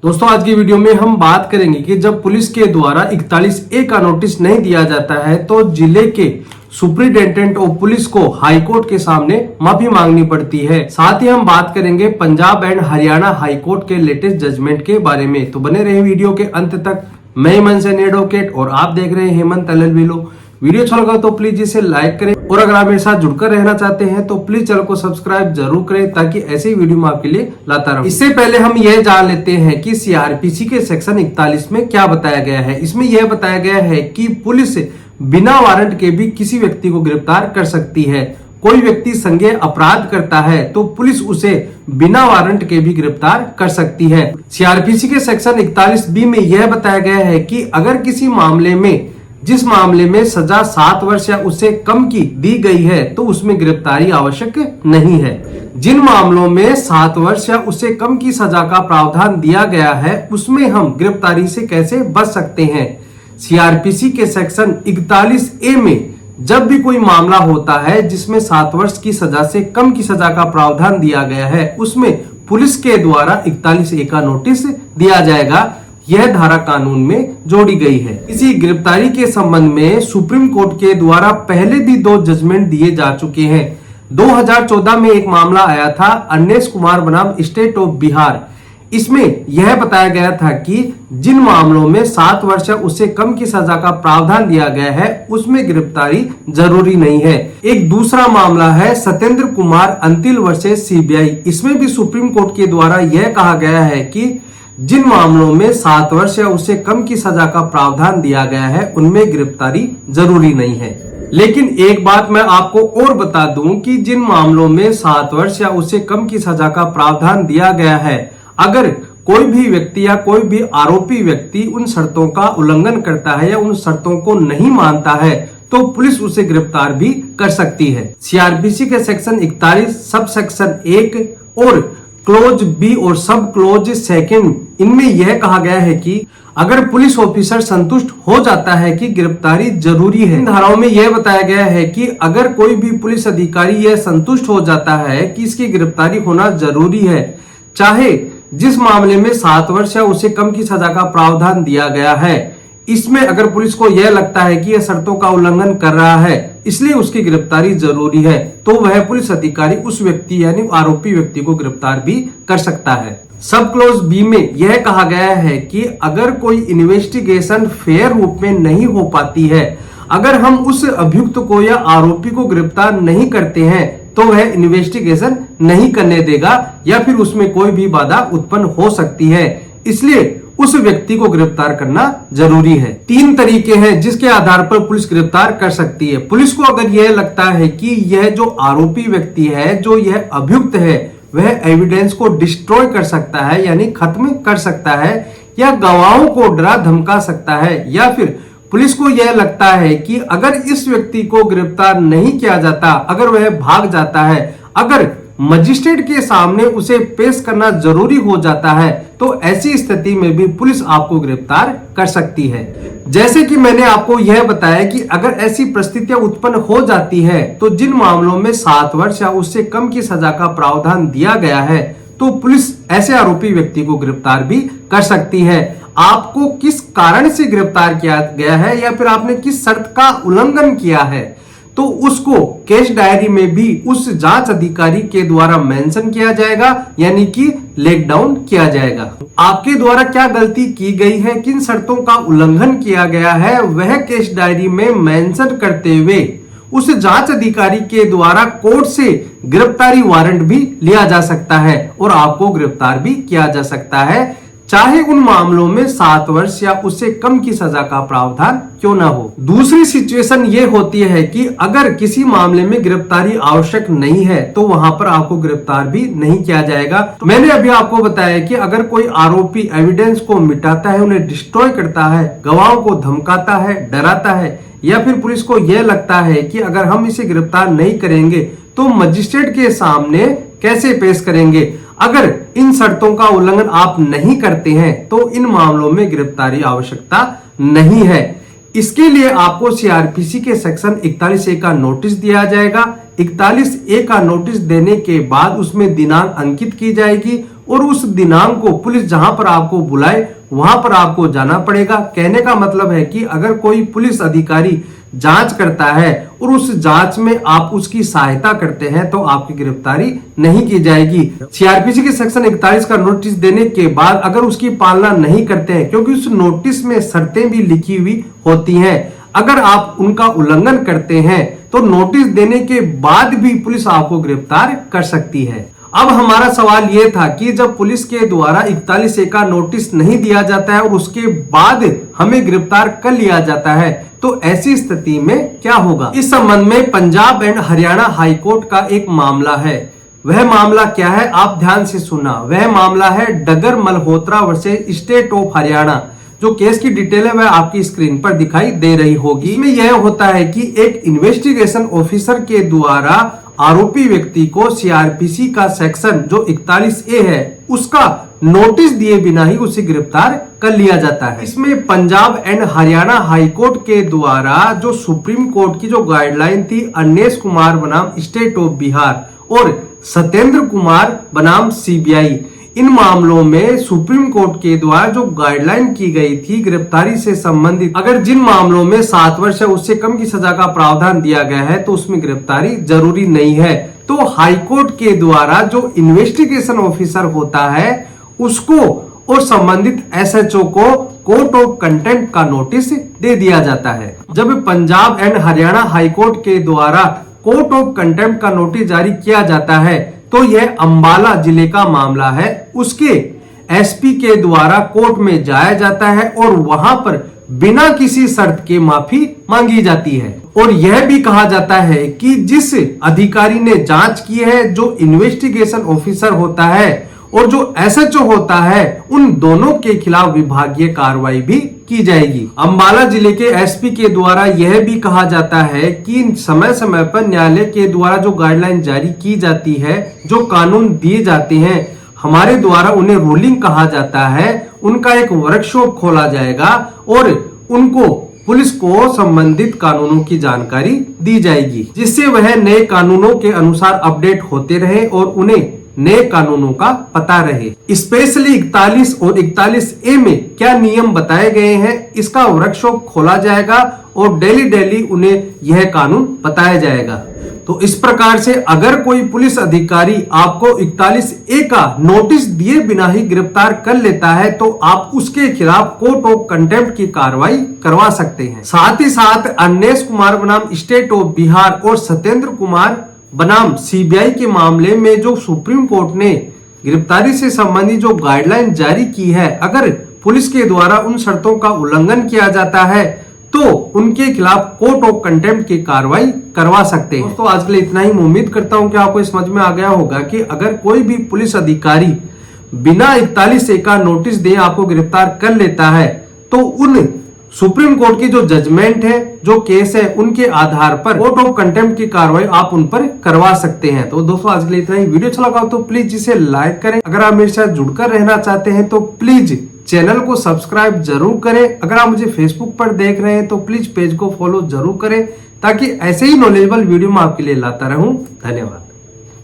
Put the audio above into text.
दोस्तों आज की वीडियो में हम बात करेंगे कि जब पुलिस के द्वारा 41A का नोटिस नहीं दिया जाता है तो जिले के सुप्रिंटेंडेंट ऑफ पुलिस को हाईकोर्ट के सामने माफी मांगनी पड़ती है। साथ ही हम बात करेंगे पंजाब एंड हरियाणा हाईकोर्ट के लेटेस्ट जजमेंट के बारे में। तो बने रहे वीडियो के अंत तक। मैं हेमंत सैन एडवोकेट और आप देख रहे हैं हेमंत LLB। वीडियो अच्छा लगा तो प्लीज इसे लाइक करें और अगर आप मेरे साथ जुड़कर रहना चाहते हैं तो प्लीज चैनल को सब्सक्राइब जरूर करें ताकि ऐसे ही वीडियो मैं आपके लिए लाता रहूं। इससे पहले हम यह जान लेते हैं कि CRPC के सेक्शन 41 में क्या बताया गया है। इसमें यह बताया गया है कि पुलिस बिना वारंट के भी किसी व्यक्ति को गिरफ्तार कर सकती है। कोई व्यक्ति संज्ञेय अपराध करता है तो पुलिस उसे बिना वारंट के भी गिरफ्तार कर सकती है। CRPC के सेक्शन 41B में यह बताया गया है कि अगर किसी मामले में जिस मामले में सजा 7 वर्ष या उससे कम की दी गई है तो उसमें गिरफ्तारी आवश्यक नहीं है। जिन मामलों में 7 वर्ष या उससे कम की सजा का प्रावधान दिया गया है उसमें हम गिरफ्तारी से कैसे बच सकते हैं। CRPC के सेक्शन 41A में जब भी कोई मामला होता है जिसमें 7 वर्ष की सजा से कम की सजा का प्रावधान दिया गया है उसमें पुलिस के द्वारा 41A का नोटिस दिया जाएगा। यह धारा कानून में जोड़ी गई है। इसी गिरफ्तारी के संबंध में सुप्रीम कोर्ट के द्वारा पहले भी 2 जजमेंट दिए जा चुके हैं। 2014 में एक मामला आया था अन्नेस कुमार बनाम स्टेट ऑफ बिहार। इसमें यह बताया गया था कि जिन मामलों में 7 वर्ष या उससे कम की सजा का प्रावधान दिया गया है उसमें गिरफ्तारी जरूरी नहीं है। एक दूसरा मामला है सत्येंद्र कुमार अंतिल वर्सेस CBI। इसमें भी सुप्रीम कोर्ट के द्वारा यह कहा गया है कि जिन मामलों में 7 वर्ष या उससे कम की सजा का प्रावधान दिया गया है उनमें गिरफ्तारी जरूरी नहीं है। लेकिन एक बात मैं आपको और बता दूं कि जिन मामलों में 7 वर्ष या उससे कम की सजा का प्रावधान दिया गया है अगर कोई भी व्यक्ति या कोई भी आरोपी व्यक्ति उन शर्तों का उल्लंघन करता है या उन शर्तों को नहीं मानता है तो पुलिस उसे गिरफ्तार भी कर सकती है। CRPC के सेक्शन 41 सब सेक्शन 1 और क्लोज B और सब क्लोज 2 इनमें यह कहा गया है कि अगर पुलिस ऑफिसर संतुष्ट हो जाता है कि गिरफ्तारी जरूरी है। इन धाराओं में यह बताया गया है कि अगर कोई भी पुलिस अधिकारी यह संतुष्ट हो जाता है कि इसकी गिरफ्तारी होना जरूरी है, चाहे जिस मामले में 7 वर्ष या उससे कम की सजा का प्रावधान दिया गया है, इसमें अगर पुलिस को यह लगता है कि यह शर्तों का उल्लंघन कर रहा है इसलिए उसकी गिरफ्तारी जरूरी है तो वह पुलिस अधिकारी उस व्यक्ति यानी आरोपी व्यक्ति को गिरफ्तार भी कर सकता है। सब क्लोज B में यह कहा गया है कि अगर कोई इन्वेस्टिगेशन फेयर रूप में नहीं हो पाती है, अगर हम उस अभियुक्त को या आरोपी को गिरफ्तार नहीं करते हैं तो वह इन्वेस्टिगेशन नहीं करने देगा या फिर उसमें कोई भी बाधा उत्पन्न हो सकती है, इसलिए उस व्यक्ति को गिरफ्तार करना जरूरी है। 3 तरीके हैं जिसके आधार पर पुलिस गिरफ्तार कर सकती है। पुलिस को अगर यह लगता है कि यह जो आरोपी व्यक्ति है, जो यह अभियुक्त है, वह एविडेंस को डिस्ट्रॉय कर सकता है यानी खत्म कर सकता है या गवाहों को डरा धमका सकता है, या फिर पुलिस को यह लगता है कि अगर इस व्यक्ति को गिरफ्तार नहीं किया जाता, अगर वह भाग जाता है, अगर मजिस्ट्रेट के सामने उसे पेश करना जरूरी हो जाता है तो ऐसी स्थिति में भी पुलिस आपको गिरफ्तार कर सकती है। जैसे कि मैंने आपको यह बताया कि अगर ऐसी परिस्थितियां उत्पन्न हो जाती है तो जिन मामलों में 7 वर्ष या उससे कम की सजा का प्रावधान दिया गया है तो पुलिस ऐसे आरोपी व्यक्ति को गिरफ्तार भी कर सकती है। आपको किस कारण से गिरफ्तार किया गया है या फिर आपने किस शर्त का उल्लंघन किया है तो उसको केस डायरी में भी उस जांच अधिकारी के द्वारा मेंशन किया जाएगा यानी कि लेग डाउन किया जाएगा। आपके द्वारा क्या गलती की गई है, किन शर्तों का उल्लंघन किया गया है, वह केस डायरी में मेंशन करते हुए उस जांच अधिकारी के द्वारा कोर्ट से गिरफ्तारी वारंट भी लिया जा सकता है और आपको गिरफ्तार भी किया जा सकता है, चाहे उन मामलों में 7 वर्ष या उससे कम की सजा का प्रावधान क्यों ना हो। दूसरी सिचुएशन ये होती है कि अगर किसी मामले में गिरफ्तारी आवश्यक नहीं है तो वहां पर आपको गिरफ्तार भी नहीं किया जाएगा। तो मैंने अभी आपको बताया कि अगर कोई आरोपी एविडेंस को मिटाता है, उन्हें डिस्ट्रॉय करता है, गवाहों को धमकाता है, डराता है, या फिर पुलिस को यह लगता है कि अगर हम इसे गिरफ्तार नहीं करेंगे तो मजिस्ट्रेट के सामने कैसे पेश करेंगे, अगर इन शर्तों का उल्लंघन आप नहीं करते हैं तो इन मामलों में गिरफ्तारी आवश्यकता नहीं है। इसके लिए आपको CRPC के सेक्शन 41A का नोटिस दिया जाएगा 41A का नोटिस देने के बाद उसमें दिनांक अंकित की जाएगी और उस दिनांक को पुलिस जहां पर आपको बुलाए वहां पर आपको जाना पड़ेगा। कहने का मतलब है कि अगर कोई पुलिस अधिकारी जांच करता है और उस जांच में आप उसकी सहायता करते हैं तो आपकी गिरफ्तारी नहीं की जाएगी। सीआरपीसी के सेक्शन 41 का नोटिस देने के बाद अगर उसकी पालना नहीं करते हैं, क्योंकि उस नोटिस में शर्तें भी लिखी हुई होती हैं, अगर आप उनका उल्लंघन करते हैं तो नोटिस देने के बाद भी पुलिस आपको गिरफ्तार कर सकती है। अब हमारा सवाल यह था कि जब पुलिस के द्वारा 41A का नोटिस नहीं दिया जाता है और उसके बाद हमें गिरफ्तार कर लिया जाता है तो ऐसी स्थिति में क्या होगा। इस संबंध में Punjab and Haryana high court का एक मामला है। वह मामला क्या है, आप ध्यान से सुनना। वह मामला है डगर Malhotra versus state of Haryana. जो केस की डिटेल है वह आपकी स्क्रीन पर दिखाई दे रही होगी। इसमें यह होता है कि एक इन्वेस्टिगेशन ऑफिसर के द्वारा आरोपी व्यक्ति को सीआरपीसी का सेक्शन जो 41A है उसका नोटिस दिए बिना ही उसे गिरफ्तार कर लिया जाता है। इसमें Punjab and Haryana high court के द्वारा जो सुप्रीम कोर्ट की जो गाइडलाइन थी, अन्वेश कुमार बनाम स्टेट ऑफ बिहार और सत्येंद्र कुमार बनाम सीबीआई, इन मामलों में सुप्रीम कोर्ट के द्वारा जो गाइडलाइन की गई थी गिरफ्तारी से संबंधित, अगर जिन मामलों में 7 वर्ष या उससे कम की सजा का प्रावधान दिया गया है तो उसमें गिरफ्तारी जरूरी नहीं है। तो हाई कोर्ट के द्वारा जो इन्वेस्टिगेशन ऑफिसर होता है उसको और संबंधित एसएचओ को कोर्ट ऑफ कंटेम्प्ट का नोटिस दे दिया जाता है। जब Punjab and Haryana high court के द्वारा कोर्ट ऑफ कंटेम्प्ट का नोटिस जारी किया जाता है तो यह अंबाला जिले का मामला है। उसके एसपी के द्वारा कोर्ट में जाया जाता है और वहां पर बिना किसी शर्त के माफी मांगी जाती है और यह भी कहा जाता है कि जिस अधिकारी ने जांच की है, जो इन्वेस्टिगेशन ऑफिसर होता है और जो एसएचओ होता है, उन दोनों के खिलाफ विभागीय कार्रवाई भी की जाएगी। अंबाला जिले के एसपी के द्वारा यह भी कहा जाता है कि समय समय पर न्यायालय के द्वारा जो गाइडलाइन जारी की जाती है, जो कानून दिए जाते हैं, हमारे द्वारा उन्हें रूलिंग कहा जाता है, उनका एक वर्कशॉप खोला जाएगा और उनको पुलिस को संबंधित कानूनों की जानकारी दी जाएगी, जिससे वह नए कानूनों के अनुसार अपडेट होते रहे और उन्हें नए कानूनों का पता रहे। स्पेशली 41 और 41A में क्या नियम बताए गए हैं, इसका वर्कशॉप खोला जाएगा और डेली उन्हें यह कानून बताया जाएगा। तो इस प्रकार से अगर कोई पुलिस अधिकारी आपको 41A का नोटिस दिए बिना ही गिरफ्तार कर लेता है तो आप उसके खिलाफ कोर्ट ऑफ कंटेम्प्ट की कार्रवाई करवा सकते हैं। साथ ही साथ अन्वेश कुमार बनाम स्टेट ऑफ बिहार और सत्येंद्र कुमार बनाम सीबीआई के मामले में जो सुप्रीम कोर्ट ने गिरफ्तारी से संबंधित जो गाइडलाइन जारी की है, अगर पुलिस के द्वारा उन शर्तों का उल्लंघन किया जाता है तो उनके खिलाफ कोर्ट ऑफ कंटेम्प्ट की कार्रवाई करवा सकते हैं। दोस्तों आज के लिए इतना ही। उम्मीद करता हूं कि आपको समझ में आ गया होगा कि अगर कोई भी पुलिस अधिकारी बिना 41A का नोटिस दिए आपको गिरफ्तार कर लेता है तो उन सुप्रीम कोर्ट की जो जजमेंट है, जो केस है, उनके आधार पर कोर्ट ऑफ कंटेम्प्ट की कार्रवाई आप उन पर करवा सकते हैं। तो दोस्तों आज के लिए इतना ही। वीडियो अच्छा लगा तो प्लीज इसे लाइक करें। अगर आप मेरे साथ जुड़कर रहना चाहते हैं तो प्लीज चैनल को सब्सक्राइब जरूर करें। अगर आप मुझे फेसबुक पर देख रहे हैं तो प्लीज पेज को फॉलो जरूर करें ताकि ऐसे ही नॉलेजेबल वीडियो मैं आपके लिए लाता रहूं। धन्यवाद।